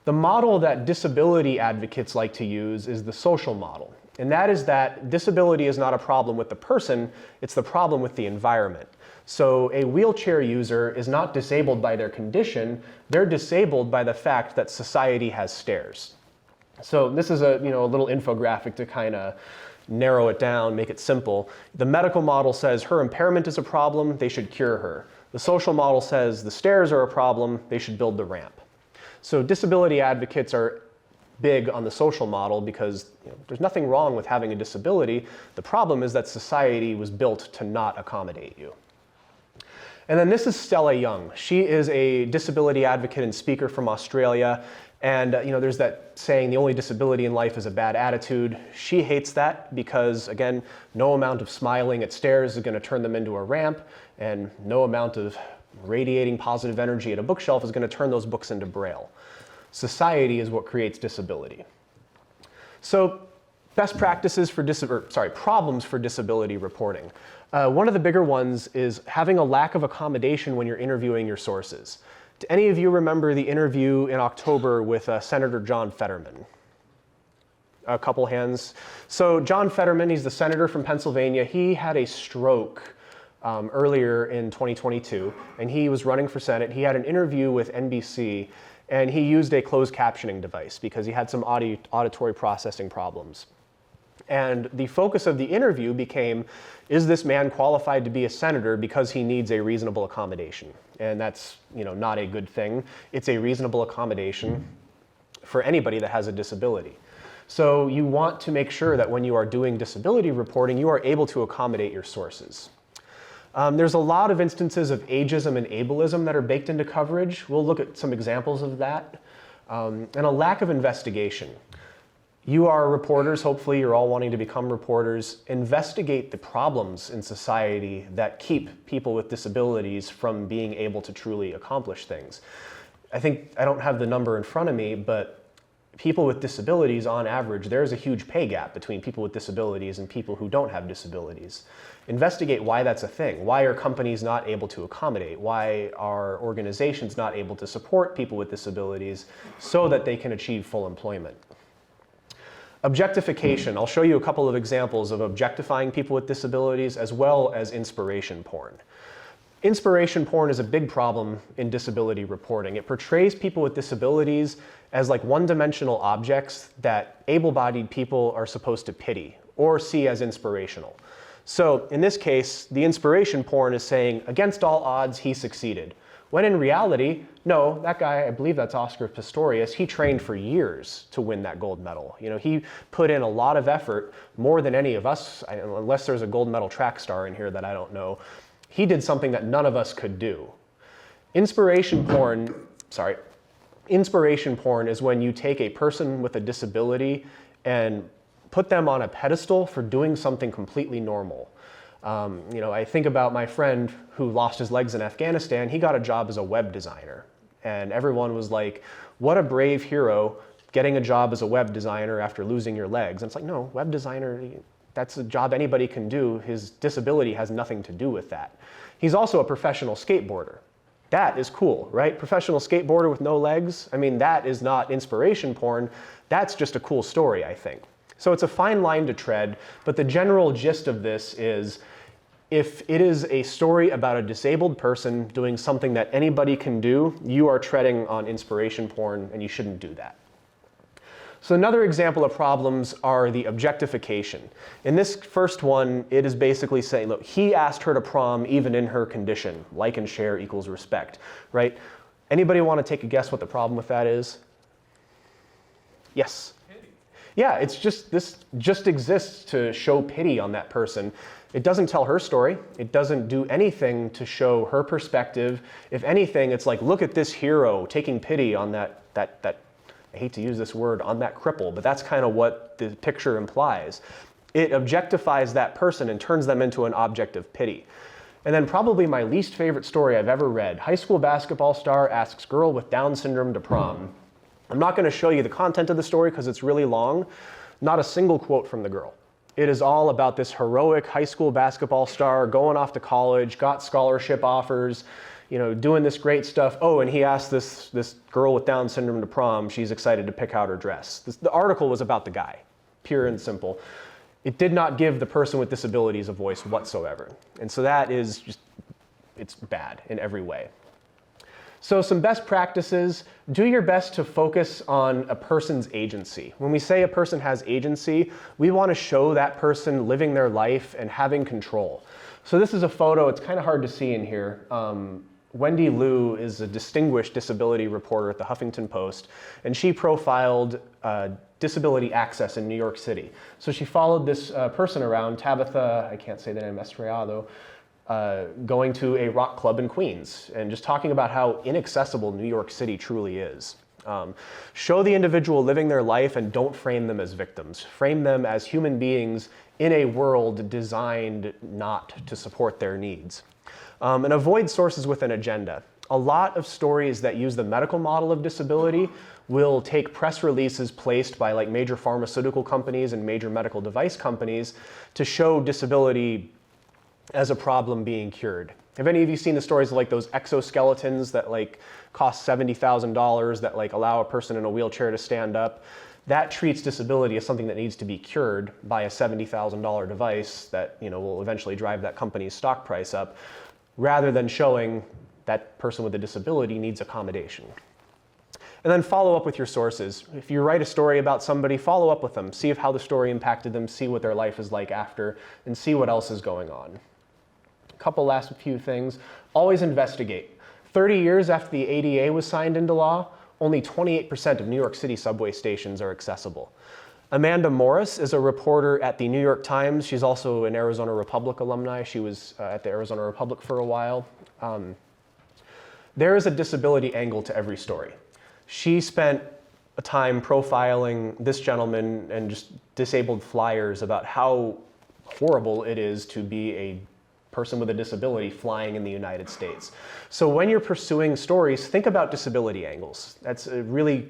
The model that disability advocates like to use is the social model. And that is that disability is not a problem with the person, it's the problem with the environment. So a wheelchair user is not disabled by their condition, they're disabled by the fact that society has stairs. So this is a little infographic to kind of narrow it down, make it simple. The medical model says her impairment is a problem, they should cure her. The social model says the stairs are a problem, they should build the ramp. So disability advocates are big on the social model because there's nothing wrong with having a disability. The problem is that society was built to not accommodate you. And then this is Stella Young. She is a disability advocate and speaker from Australia. And there's that saying, the only disability in life is a bad attitude. She hates that because, again, no amount of smiling at stairs is going to turn them into a ramp, and no amount of radiating positive energy at a bookshelf is going to turn those books into Braille. Society is what creates disability. So best practices for problems for disability reporting. One of the bigger ones is having a lack of accommodation when you're interviewing your sources. Do any of you remember the interview in October with Senator John Fetterman? A couple hands. So John Fetterman, he's the senator from Pennsylvania. He had a stroke earlier in 2022, and he was running for Senate. He had an interview with NBC, and he used a closed captioning device because he had some auditory processing problems. And the focus of the interview became, is this man qualified to be a senator because he needs a reasonable accommodation? And that's, not a good thing. It's a reasonable accommodation for anybody that has a disability. So you want to make sure that when you are doing disability reporting, you are able to accommodate your sources. There's a lot of instances of ageism and ableism that are baked into coverage. We'll look at some examples of that. And a lack of investigation. You are reporters, hopefully you're all wanting to become reporters. Investigate the problems in society that keep people with disabilities from being able to truly accomplish things. I don't have the number in front of me, but people with disabilities, on average, there's a huge pay gap between people with disabilities and people who don't have disabilities. Investigate why that's a thing. Why are companies not able to accommodate? Why are organizations not able to support people with disabilities so that they can achieve full employment? Objectification. I'll show you a couple of examples of objectifying people with disabilities as well as inspiration porn. Inspiration porn is a big problem in disability reporting. It portrays people with disabilities as like one-dimensional objects that able-bodied people are supposed to pity or see as inspirational. So in this case, the inspiration porn is saying, against all odds, he succeeded. When in reality, no, that guy, I believe that's Oscar Pistorius, he trained for years to win that gold medal. He put in a lot of effort, more than any of us, unless there's a gold medal track star in here that I don't know. He did something that none of us could do. Inspiration porn is when you take a person with a disability and put them on a pedestal for doing something completely normal. I think about my friend who lost his legs in Afghanistan. He got a job as a web designer. And everyone was like, what a brave hero getting a job as a web designer after losing your legs. And it's like, no, web designer, that's a job anybody can do. His disability has nothing to do with that. He's also a professional skateboarder. That is cool, right? Professional skateboarder with no legs. That is not inspiration porn. That's just a cool story, I think. So it's a fine line to tread, but the general gist of this is, if it is a story about a disabled person doing something that anybody can do, you are treading on inspiration porn, and you shouldn't do that. So another example of problems are the objectification. In this first one, it is basically saying, look, he asked her to prom even in her condition. Like and share equals respect, right? Anybody want to take a guess what the problem with that is? Yes? Yeah, this just exists to show pity on that person. It doesn't tell her story. It doesn't do anything to show her perspective. If anything, it's like, look at this hero taking pity on that I hate to use this word, on that cripple, but that's kind of what the picture implies. It objectifies that person and turns them into an object of pity. And then probably my least favorite story I've ever read. High school basketball star asks girl with Down syndrome to prom. I'm not going to show you the content of the story because it's really long. Not a single quote from the girl. It is all about this heroic high school basketball star going off to college, got scholarship offers, doing this great stuff. Oh, and he asked this girl with Down syndrome to prom. She's excited to pick out her dress. The article was about the guy, pure and simple. It did not give the person with disabilities a voice whatsoever. And so that is just, it's bad in every way. So some best practices, do your best to focus on a person's agency. When we say a person has agency, we want to show that person living their life and having control. So this is a photo, it's kind of hard to see in here. Wendy Liu is a distinguished disability reporter at the Huffington Post, and she profiled disability access in New York City. So she followed this person around, Tabitha, I can't say the name, Estrellado, going to a rock club in Queens and just talking about how inaccessible New York City truly is. Show the individual living their life and don't frame them as victims. Frame them as human beings in a world designed not to support their needs. And avoid sources with an agenda. A lot of stories that use the medical model of disability will take press releases placed by like major pharmaceutical companies and major medical device companies to show disability as a problem being cured. Have any of you seen the stories of like those exoskeletons that like cost $70,000 that like allow a person in a wheelchair to stand up? That treats disability as something that needs to be cured by a $70,000 device that will eventually drive that company's stock price up, rather than showing that person with a disability needs accommodation. And then follow up with your sources. If you write a story about somebody, follow up with them. See how the story impacted them, see what their life is like after, and see what else is going on. A couple last few things. Always investigate. 30 years after the ADA was signed into law, only 28% of New York City subway stations are accessible. Amanda Morris is a reporter at the New York Times. She's also an Arizona Republic alumni. She was at the Arizona Republic for a while. There is a disability angle to every story. She spent a time profiling this gentleman and just disabled flyers about how horrible it is to be a person with a disability flying in the United States. So when you're pursuing stories, think about disability angles. That's a really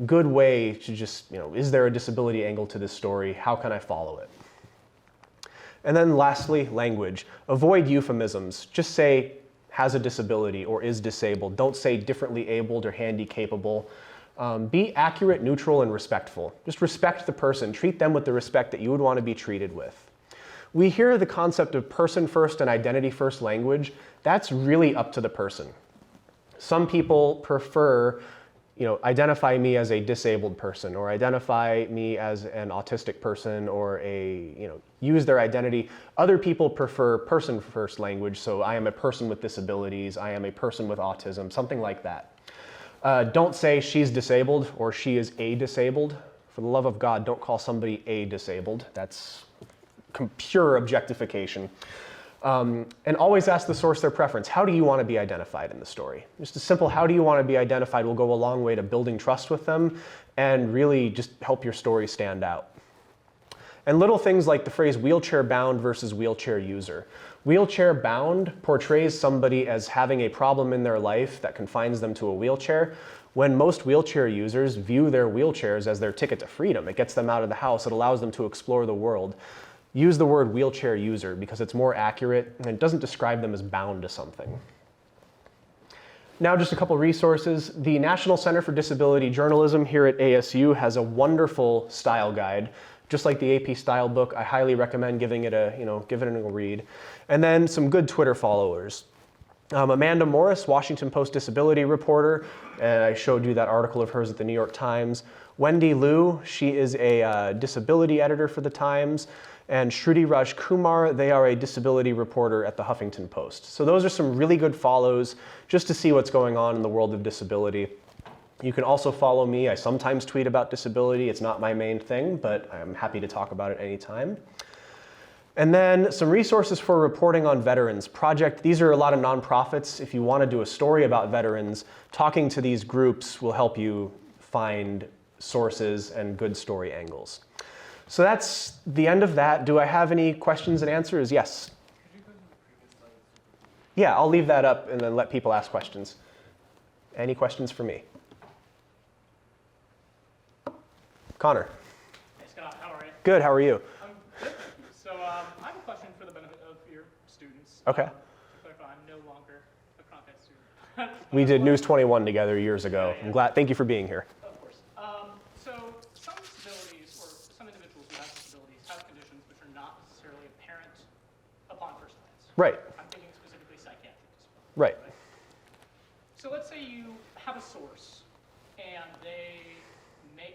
good way to just, is there a disability angle to this story? How can I follow it? And then lastly, language. Avoid euphemisms. Just say has a disability or is disabled. Don't say differently abled or handy-capable. Be accurate, neutral, and respectful. Just respect the person. Treat them with the respect that you would want to be treated with. We hear the concept of person-first and identity-first language. That's really up to the person. Some people prefer, identify me as a disabled person or identify me as an autistic person or use their identity. Other people prefer person-first language, so I am a person with disabilities, I am a person with autism, something like that. Don't say she's disabled or she is a disabled. For the love of God, don't call somebody a disabled. That's pure objectification. And always ask the source their preference. How do you want to be identified in the story? Just a simple how do you want to be identified will go a long way to building trust with them and really just help your story stand out. And little things like the phrase wheelchair bound versus wheelchair user. Wheelchair bound portrays somebody as having a problem in their life that confines them to a wheelchair, when most wheelchair users view their wheelchairs as their ticket to freedom. It gets them out of the house, it allows them to explore the world. Use the word wheelchair user because it's more accurate and it doesn't describe them as bound to something. Now just a couple resources. The National Center for Disability Journalism here at ASU has a wonderful style guide. Just like the AP style book, I highly recommend giving it a read. And then some good Twitter followers. Amanda Morris, Washington Post disability reporter, and I showed you that article of hers at the New York Times. Wendy Liu, she is a disability editor for the Times. And Shruti Raj Kumar, they are a disability reporter at the Huffington Post. So those are some really good follows just to see what's going on in the world of disability. You can also follow me. I sometimes tweet about disability. It's not my main thing, but I'm happy to talk about it anytime. And then some resources for reporting on veterans. These are a lot of nonprofits. If you want to do a story about veterans, talking to these groups will help you find sources and good story angles. So that's the end of that. Do I have any questions and answers? Yes. Could you go to the previous slide? Yeah, I'll leave that up and then let people ask questions. Any questions for me? Connor. Hey Scott, how are you? Good, how are you? I'm good, thank you. So I have a question for the benefit of your students. Okay. To clarify, I'm no longer a Cronkite student. We did News 21 together years ago. I'm glad, thank you for being here. Of course. So some disabilities, or some individuals who have disabilities, have conditions which are not necessarily apparent upon first glance. Right, I'm thinking specifically psychiatric disabilities. right. So let's say you have a source, and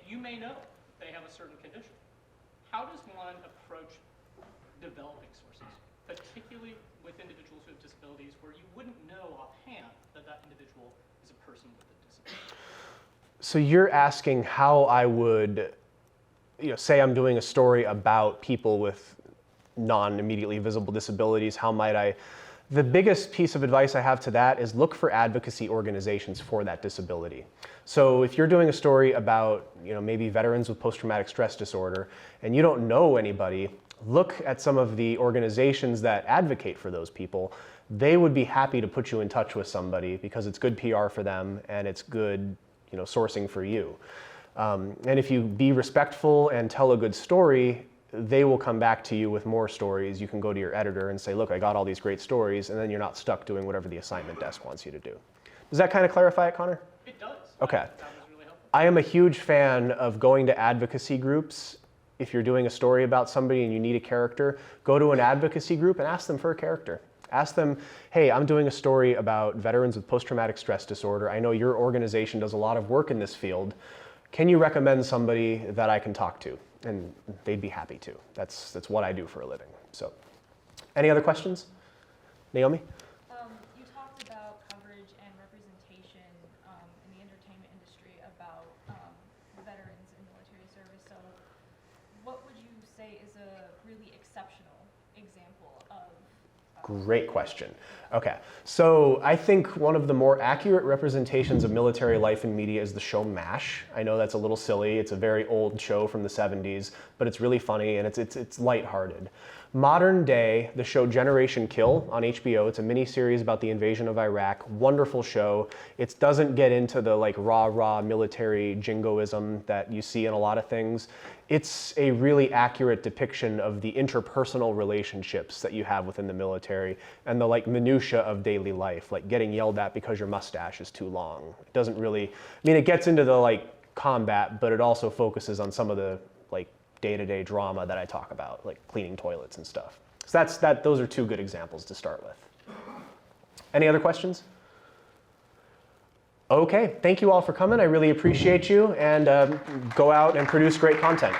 you may know they have a certain condition. How does one approach developing sources, particularly with individuals who have disabilities, where you wouldn't know offhand that that individual is a person with a disability? So you're asking how I would, say I'm doing a story about people with non-immediately visible disabilities, how might I? The biggest piece of advice I have to that is look for advocacy organizations for that disability. So if you're doing a story about, maybe veterans with post-traumatic stress disorder, and you don't know anybody, look at some of the organizations that advocate for those people. They would be happy to put you in touch with somebody because it's good PR for them and it's good, sourcing for you. And if you be respectful and tell a good story, they will come back to you with more stories. You can go to your editor and say, look, I got all these great stories, and then you're not stuck doing whatever the assignment desk wants you to do. Does that kind of clarify it, Connor? It does. Okay. That was really helpful. I am a huge fan of going to advocacy groups. If you're doing a story about somebody and you need a character, go to an advocacy group and ask them for a character. Ask them, hey, I'm doing a story about veterans with post-traumatic stress disorder. I know your organization does a lot of work in this field. Can you recommend somebody that I can talk to? And they'd be happy to. That's what I do for a living. So, any other questions? Naomi? You talked about coverage and representation in the entertainment industry about veterans in military service. So what would you say is a really exceptional example of Great question. Okay, so I think one of the more accurate representations of military life in media is the show MASH. I know that's a little silly. It's a very old show from the 70s, but it's really funny and it's lighthearted. Modern day, the show Generation Kill on HBO, it's a mini-series about the invasion of Iraq. Wonderful show. It doesn't get into the like rah-rah military jingoism that you see in a lot of things. It's a really accurate depiction of the interpersonal relationships that you have within the military and the like minutia of daily life, like getting yelled at because your mustache is too long. It doesn't really, I mean, it gets into the like combat, but it also focuses on some of the like day-to-day drama that I talk about, like cleaning toilets and stuff. So those are two good examples to start with. Any other questions? Okay, thank you all for coming. I really appreciate you, and go out and produce great content.